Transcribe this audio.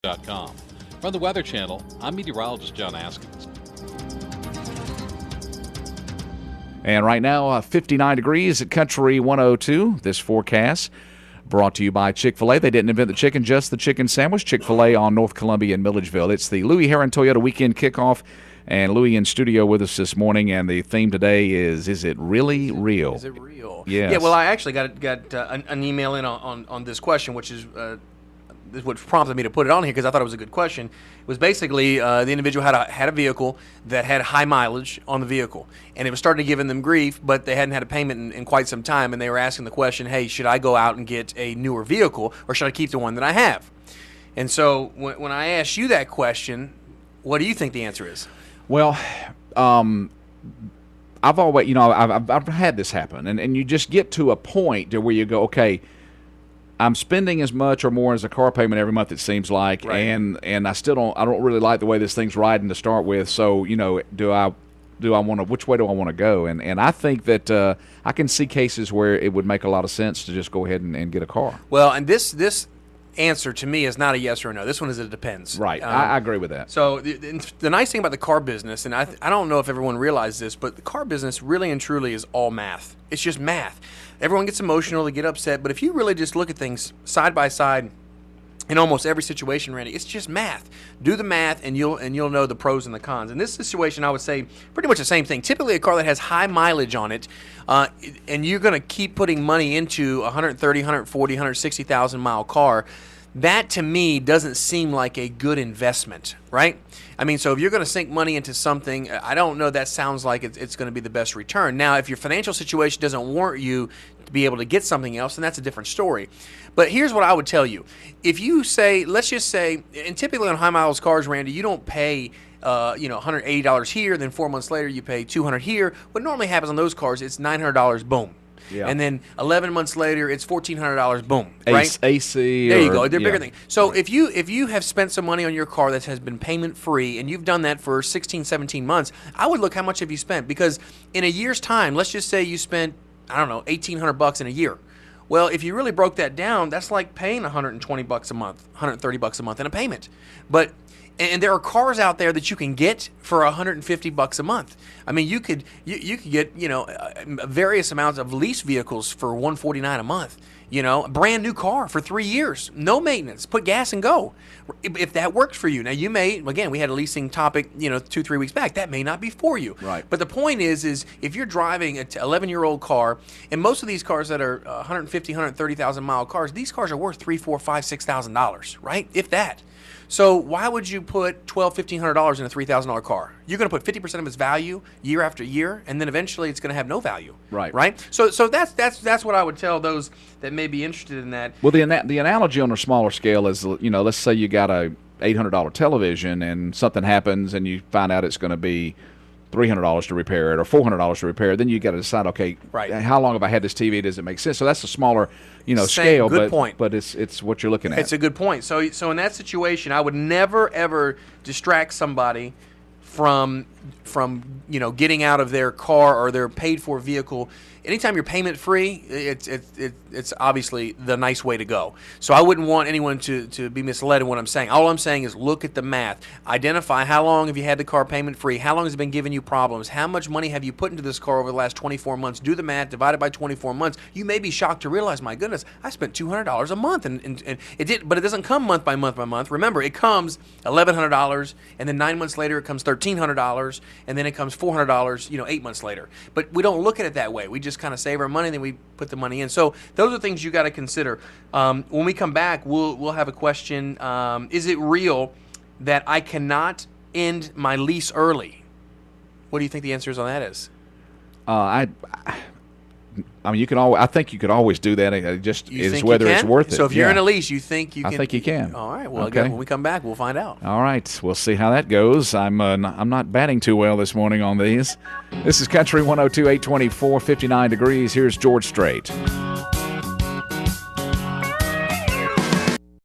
Com. From the Weather Channel, I'm meteorologist John Askins. And right now, 59 degrees at Country 102. This forecast brought to you by Chick-fil-A. They didn't invent the chicken, just the chicken sandwich. Chick-fil-A on North Columbia in Milledgeville. It's the Louie Herron Toyota weekend kickoff. And Louie in studio with us this morning. And the theme today is it really real? Is it real? Yes. Yeah, well, I actually got an email in on this question, which is what prompted me to put it on here because I thought it was a good question. It was basically the individual had a vehicle that had high mileage on the vehicle, and it was starting to give them grief, but they hadn't had a payment in quite some time, and they were asking the question, hey, should I go out and get a newer vehicle, or should I keep the one that I have? And so when I asked you that question, what do you think the answer is? Well, I've always, I've had this happen, and you just get to a point to where you go, okay, I'm spending as much or more as a car payment every month, it seems like, right. and I don't really like the way this thing's riding to start with. So, do I want to, which way do I want to go? And I think that I can see cases where it would make a lot of sense to just go ahead and get a car. Well, and this answer to me is not a yes or a no. This one is it depends. Right. I agree with that. So the nice thing about the car business, and I don't know if everyone realizes this, but the car business really and truly is all math. It's just math. Everyone gets emotional, they get upset, but if you really just look at things side by side in almost every situation, Randy, it's just math. Do the math, and you'll know the pros and the cons. In this situation, I would say pretty much the same thing. Typically, a car that has high mileage on it, and you're going to keep putting money into a 130, 140, 160,000 mile car, that to me doesn't seem like a good investment, right? I mean, so if you're going to sink money into something, I don't know that sounds like it's going to be the best return. Now, if your financial situation doesn't warrant you to be able to get something else, then that's a different story. But here's what I would tell you. If you say, let's just say, and typically on high miles cars, Randy, you don't pay $180 here, then 4 months later you pay $200 here. What normally happens on those cars, it's $900, boom. Yeah. And then 11 months later, it's $1,400, boom, right? AC. There you go. They're bigger things. So if you have spent some money on your car that has been payment free, and you've done that for 16, 17 months, I would look how much have you spent, because in a year's time, let's just say you spent, I don't know, $1,800 in a year. Well, if you really broke that down, that's like paying $120 a month, $130 a month in a payment. And there are cars out there that you can get for $150 a month. I mean, you could get various amounts of lease vehicles for $149 a month. A brand new car for 3 years, no maintenance, put gas and go. If that works for you, now you may, again, we had a leasing topic 2-3 weeks back. That may not be for you. Right. But the point is if you're driving an 11-year-old car, and most of these cars that are 150, 130,000 mile cars, these cars are worth $3,000, $4,000, $5,000, $6,000, right? If that. So why would you put $1,200, $1,500 in a $3,000 car? You're going to put 50% of its value year after year, and then eventually it's going to have no value. Right. Right. So that's what I would tell those that may be interested in that. Well, the analogy on a smaller scale is, let's say you got a $800 television and something happens and you find out it's going to be $300 to repair it or $400 to repair it. Then you got to decide, okay, right, how long have I had this TV? Does it make sense? So that's a smaller, scale. Good point. But it's what you're looking at. It's a good point. So in that situation, I would never ever distract somebody from getting out of their car or their paid for vehicle. Anytime you're payment free, it's obviously the nice way to go. So I wouldn't want anyone to be misled in what I'm saying. All I'm saying is look at the math. Identify how long have you had the car payment free, how long has it been giving you problems, how much money have you put into this car over the last 24 months. Do the math, divide it by 24 months. You may be shocked to realize, my goodness, I spent $200 a month, and it did, but it doesn't come month by month by month. Remember, it comes $1,100, and then 9 months later it comes $1,300, and then it comes $400, 8 months later. But we don't look at it that way. We just kind of save our money, then we put the money in. So those are things you got to consider. When we come back, we'll have a question. Is it real that I cannot end my lease early? What do you think the answer is on that is? I mean, I think you could always do that. It just is whether it's worth it. So if you're in a lease, you think you can? I think you can. All right. Well, okay. Again, when we come back, we'll find out. All right. We'll see how that goes. I'm not batting too well this morning on these. This is Country 102, 824, 59 degrees. Here's George Strait.